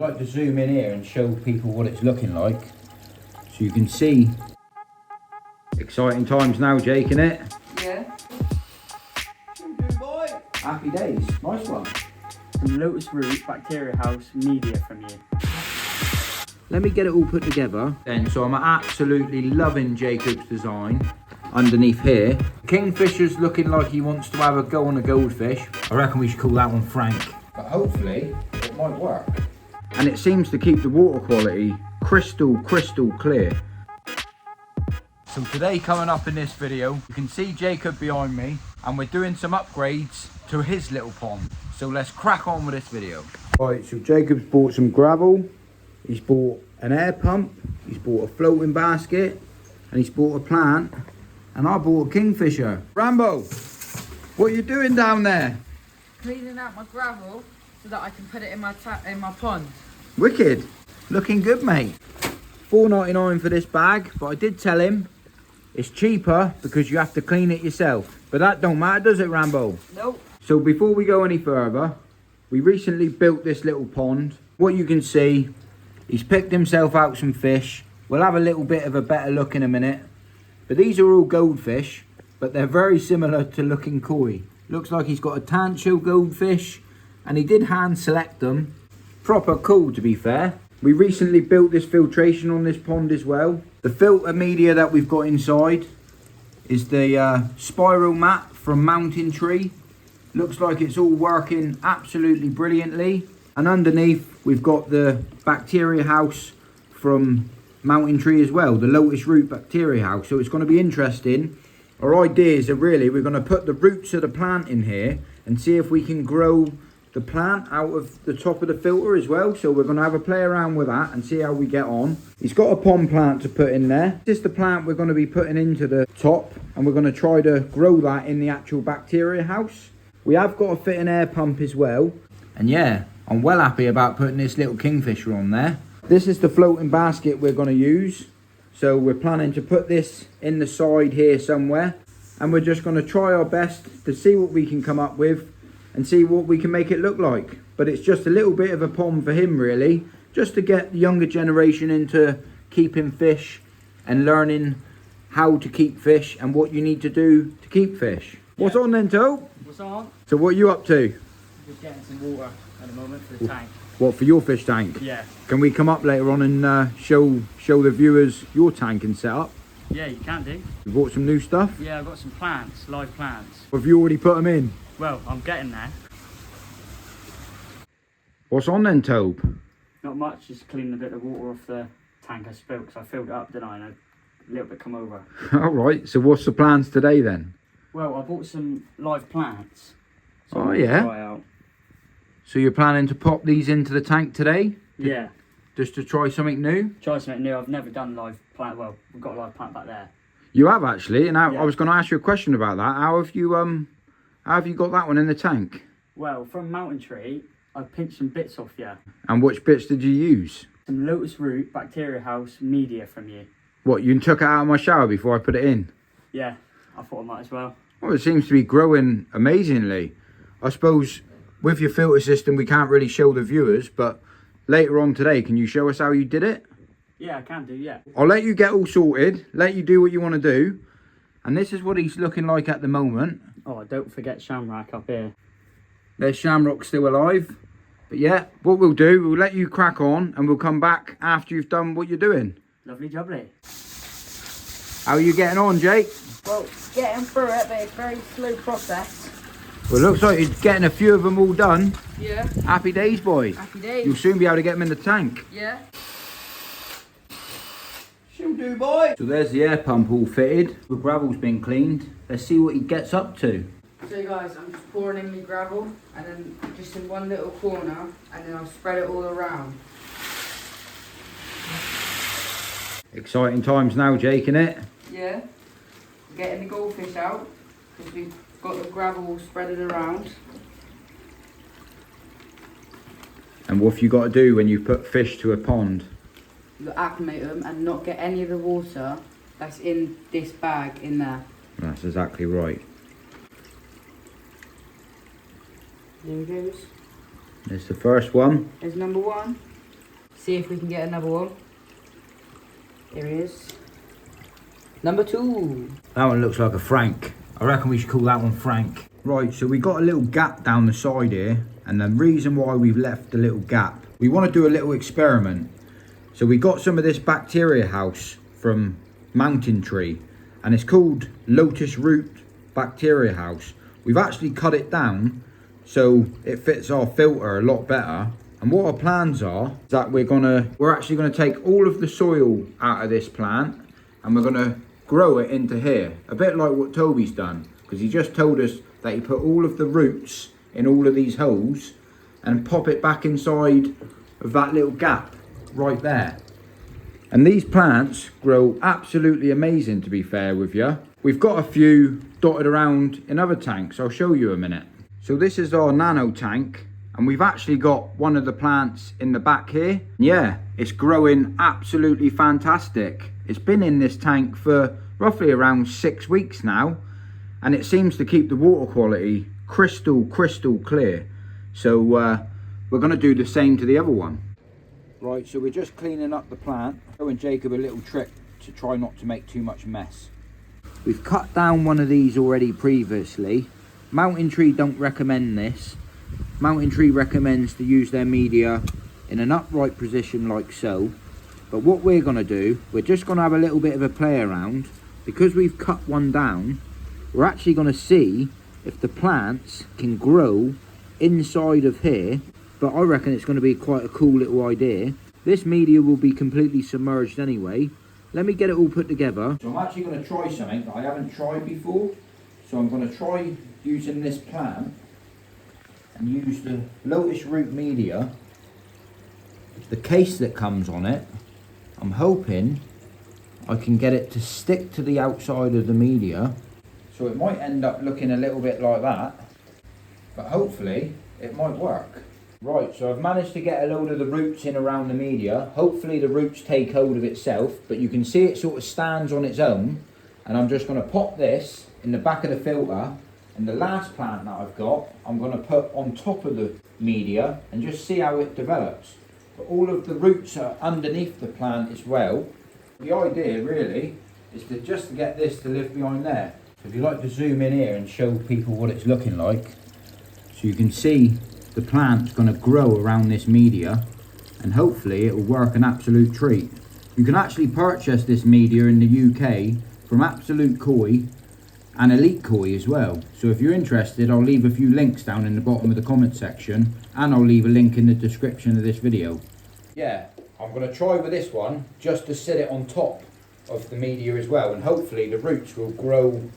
I'd like to zoom in here and show people what it's looking like. So you can see. Exciting times now, Jake, innit? Yeah. Boy. Happy days. Nice one. Some lotus root bacteria house media from you. Let me get it all put together then. So I'm absolutely loving Jacob's design. Underneath here, Kingfisher's looking like he wants to have a go on a goldfish. I reckon we should call that one Frank. But hopefully it might work. And it seems to keep the water quality crystal clear. So today, coming up in this video, you can see Jacob behind me, and we're doing some upgrades to his little pond. So let's crack on with this video. Right, so Jacob's bought some gravel, he's bought an air pump, he's bought a floating basket, and he's bought a plant, and I bought a kingfisher. Rambo, what are you doing down there? Cleaning out my gravel so that I can put it in my pond. Wicked, looking good, mate. $4.99 for this bag, but I did tell him it's cheaper because you have to clean it yourself. But that don't matter, does it, Rambo? Nope. So before we go any further, we recently built this little pond. What you can see, he's picked himself out some fish. We'll have a little bit of a better look in a minute. But these are all goldfish, but they're very similar to looking koi. Looks like he's got a tancho goldfish, and he did hand select them. Proper cool, to be fair. We recently built this filtration on this pond as well. The filter media that we've got inside is the spiral mat from mountainTree. Looks like it's all working absolutely brilliantly. And underneath we've got the bacteria house from mountainTree as well, the lotus root bacteria house. So it's going to be interesting. Our ideas are really, we're going to put the roots of the plant in here and see if we can grow the plant out of the top of the filter as well. So we're going to have a play around with that and see how we get on. He's got a pond plant to put in there. This is the plant we're going to be putting into the top, and we're going to try to grow that in the actual bacteria house. We have got to fit an air pump as well. And yeah, I'm well happy about putting this little kingfisher on there. This is the floating basket we're going to use. So we're planning to put this in the side here somewhere, and we're just going to try our best to see what we can come up with and see what we can make it look like. But it's just a little bit of a pond for him really, just to get the younger generation into keeping fish and learning how to keep fish and what you need to do to keep fish. Yeah. What's on then, Toe? What's on? So what are you up to? Just getting some water at the moment for the tank. What, for your fish tank? Yeah. Can we come up later on and show the viewers your tank and setup? Yeah, you can do. You bought some new stuff? Yeah, I've got some plants, live plants. Have you already put them in? Well, I'm getting there. What's on then, Tobe? Not much, just cleaning a bit of water off the tank I spilled, because I filled it up, didn't I? And a little bit come over. All right, so what's the plans today then? Well, I bought some live plants. So oh yeah? Try out. So you're planning to pop these into the tank today? Yeah. Just to try something new? Try something new. I've never done live plant. Well, we've got a live plant back there. You have actually, and I Yeah. was going to ask you a question about that. How have you got that one in the tank? Well, from mountainTree, I pinched some bits off you. And which bits did you use? Some lotus root bacteria house media from you. What, you took it out of my shower before I put it in? Yeah, I thought I might as well. Well, it seems to be growing amazingly. I suppose with your filter system we can't really show the viewers, but later on today, can you show us how you did it? Yeah, I can do, yeah. I'll let you get all sorted, let you do what you want to do. And this is what he's looking like at the moment. Oh, don't forget Shamrock up here. There's Shamrock still alive. But yeah, what we'll do, we'll let you crack on and we'll come back after you've done what you're doing. Lovely jubbly. How are you getting on, Jake? Well, getting through it, but it's a very slow process. Well, it looks like you're getting a few of them all done. Yeah. Happy days, boy. Happy days. You'll soon be able to get them in the tank. Yeah. She'll do, boy. So there's the air pump all fitted. The gravel's been cleaned. Let's see what he gets up to. So guys, I'm just pouring in the gravel, and then just in one little corner, and then I'll spread it all around. Exciting times now, Jake, innit? Yeah. Getting the goldfish out, because we've got the gravel all spread around. And what have you got to do when you put fish to a pond? You've got to acclimate them and not get any of the water that's in this bag in there. That's exactly right. There he goes. There's the first one. There's number one. See if we can get another one. There he is. Number 2. That one looks like a Frank. I reckon we should call that one Frank. Right, so we got a little gap down the side here, and the reason why we've left the little gap, we want to do a little experiment. So we got some of this bacteria house from mountainTree, and it's called lotus root bacteria house. We've actually cut it down so it fits our filter a lot better. And what our plans are is that we're actually gonna take all of the soil out of this plant, and we're gonna grow it into here, a bit like what Toby's done, because he just told us that he put all of the roots in all of these holes and pop it back inside of that little gap right there. And these plants grow absolutely amazing, to be fair with you. We've got a few dotted around in other tanks. I'll show you a minute. So this is our nano tank, and we've actually got one of the plants in the back here. Yeah, it's growing absolutely fantastic. It's been in this tank for roughly around 6 weeks now, and it seems to keep the water quality crystal clear. So we're going to do the same to the other one. Right, so we're just cleaning up the plant, showing Jacob a little trick to try not to make too much mess. We've cut down one of these already previously. mountainTree don't recommend this. mountainTree recommends to use their media in an upright position like so. But what we're going to do, we're just going to have a little bit of a play around. Because we've cut one down, we're actually going to see if the plants can grow inside of here. But I reckon it's going to be quite a cool little idea. This media will be completely submerged anyway. Let me get it all put together. So I'm actually going to try something that I haven't tried before. So I'm going to try using this plant and use the lotus root media, the case that comes on it. I'm hoping I can get it to stick to the outside of the media. So it might end up looking a little bit like that, but hopefully it might work. Right, so I've managed to get a load of the roots in around the media. Hopefully the roots take hold of itself, but you can see it sort of stands on its own. And I'm just going to pop this in the back of the filter, and the last plant that I've got, I'm going to put on top of the media and just see how it develops. But all of the roots are underneath the plant as well. The idea really is to just get this to live behind there. So if you like to zoom in here and show people what it's looking like, so you can see the plant's going to grow around this media, and hopefully it will work an absolute treat. You can actually purchase this media in the UK from Absolute Koi and Elite Koi as well. So if you're interested, I'll leave a few links down in the bottom of the comment section, and I'll leave a link in the description of this video. Yeah, I'm going to try with this one just to sit it on top of the media as well, and hopefully the roots will grow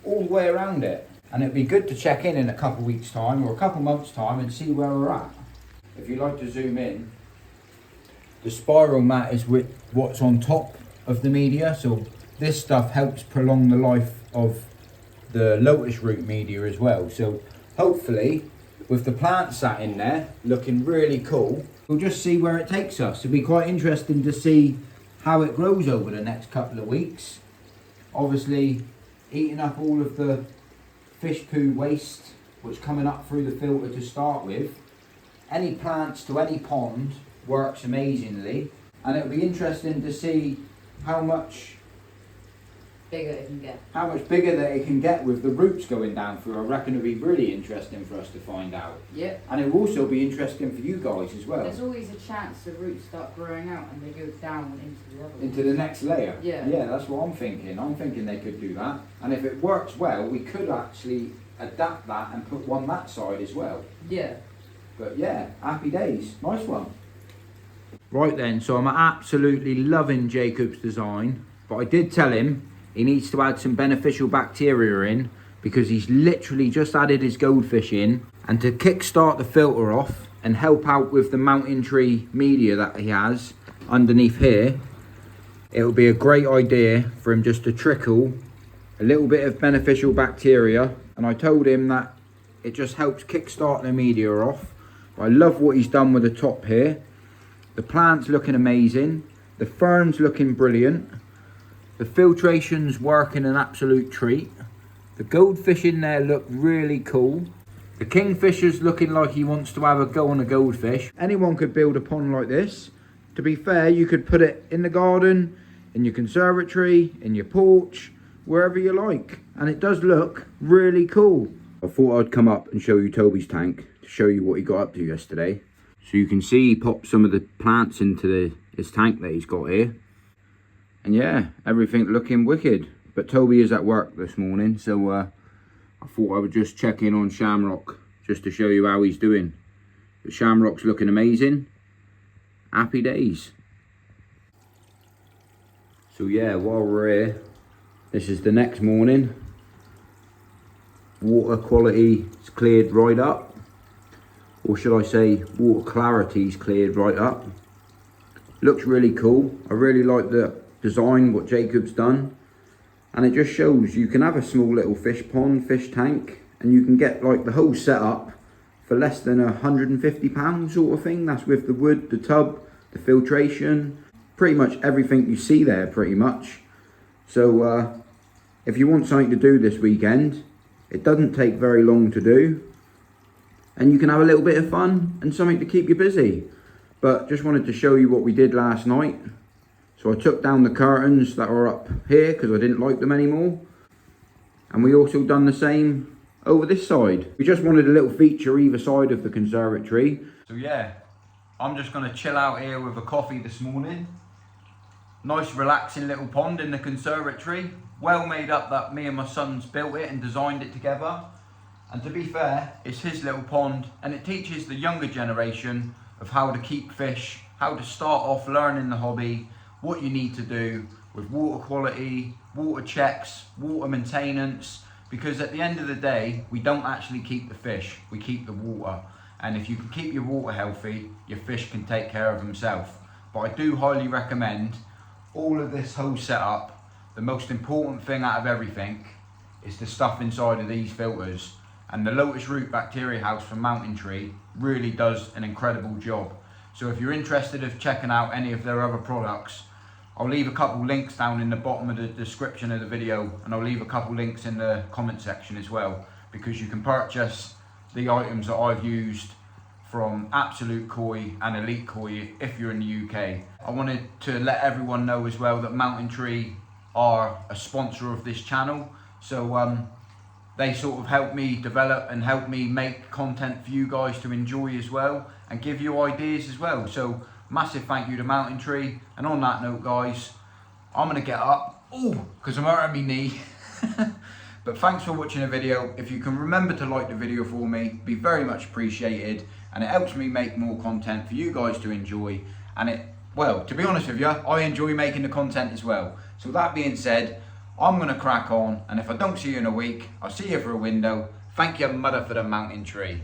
all the way around it. And it'd be good to check in a couple of weeks time or a couple of months time and see where we're at. If you like to zoom in, the spiral mat is with what's on top of the media, so this stuff helps prolong the life of the lotus root media as well. So hopefully with the plant sat in there looking really cool, we'll just see where it takes us. It'll be quite interesting to see how it grows over the next couple of weeks. Obviously eating up all of the fish poo waste which coming up through the filter to start with. Any plants to any pond works amazingly, and it'll be interesting to see how much Bigger it can get. How much bigger that it can get with the roots going down through. I reckon it'll be really interesting for us to find out. Yeah. And it will also be interesting for you guys as well. There's always a chance the roots start growing out and they go down into the other one. Into the next layer. Yeah. Yeah, that's what I'm thinking. I'm thinking they could do that. And if it works well, we could actually adapt that and put one that side as well. Yeah. But yeah, happy days. Nice one. Right then, so I'm absolutely loving Jacob's design. But I did tell him he needs to add some beneficial bacteria in, because he's literally just added his goldfish in. And to kickstart the filter off and help out with the mountainTree media that he has underneath here, it will be a great idea for him just to trickle a little bit of beneficial bacteria. And I told him that it just helps kickstart the media off. But I love what he's done with the top here. The plant's looking amazing. The fern's looking brilliant. The filtration's working an absolute treat. The goldfish in there look really cool. The kingfisher's looking like he wants to have a go on a goldfish. Anyone could build a pond like this. To be fair, you could put it in the garden, in your conservatory, in your porch, wherever you like. And it does look really cool. I thought I'd come up and show you Toby's tank to show you what he got up to yesterday. So you can see he popped some of the plants into his tank that he's got here. And yeah, everything looking wicked. But Toby is at work this morning, so I thought I would just check in on Shamrock just to show you how he's doing. But Shamrock's looking amazing. Happy days. So yeah, while we're here, this is the next morning. Water quality is cleared right up. Or should I say, water clarity's cleared right up. Looks really cool. I really like the design, what Jacob's done. And it just shows you can have a small little fish pond, fish tank, and you can get like the whole setup for less than £150 sort of thing. That's with the wood, the tub, the filtration, pretty much everything you see there pretty much. So if you want something to do this weekend, it doesn't take very long to do. And you can have a little bit of fun and something to keep you busy. But just wanted to show you what we did last night. So I took down the curtains that were up here because I didn't like them anymore. And we also done the same over this side. We just wanted a little feature either side of the conservatory. So yeah, I'm just going to chill out here with a coffee this morning. Nice relaxing little pond in the conservatory. Well made up that me and my sons built it and designed it together. And to be fair, it's his little pond and it teaches the younger generation of how to keep fish, how to start off learning the hobby, what you need to do with water quality, water checks, water maintenance, because at the end of the day, we don't actually keep the fish, we keep the water. And if you can keep your water healthy, your fish can take care of themselves. But I do highly recommend all of this whole setup. The most important thing out of everything is the stuff inside of these filters. And the lotus root bacteria house from mountainTree really does an incredible job. So if you're interested in checking out any of their other products, I'll leave a couple links down in the bottom of the description of the video, and I'll leave a couple links in the comment section as well, because you can purchase the items that I've used from Absolute Koi and Elite Koi if you're in the UK. I wanted to let everyone know as well that mountainTree are a sponsor of this channel. So they sort of help me develop and help me make content for you guys to enjoy as well and give you ideas as well. So massive thank you to mountainTree. And on that note, guys, I'm gonna get up, because I'm hurting my knee. But thanks for watching the video. If you can remember to like the video for me, be very much appreciated. And it helps me make more content for you guys to enjoy. And it, well, to be honest with you, I enjoy making the content as well. So that being said, I'm gonna crack on. And if I don't see you in a week, I'll see you for a window. Thank you, mother, for the mountain tree.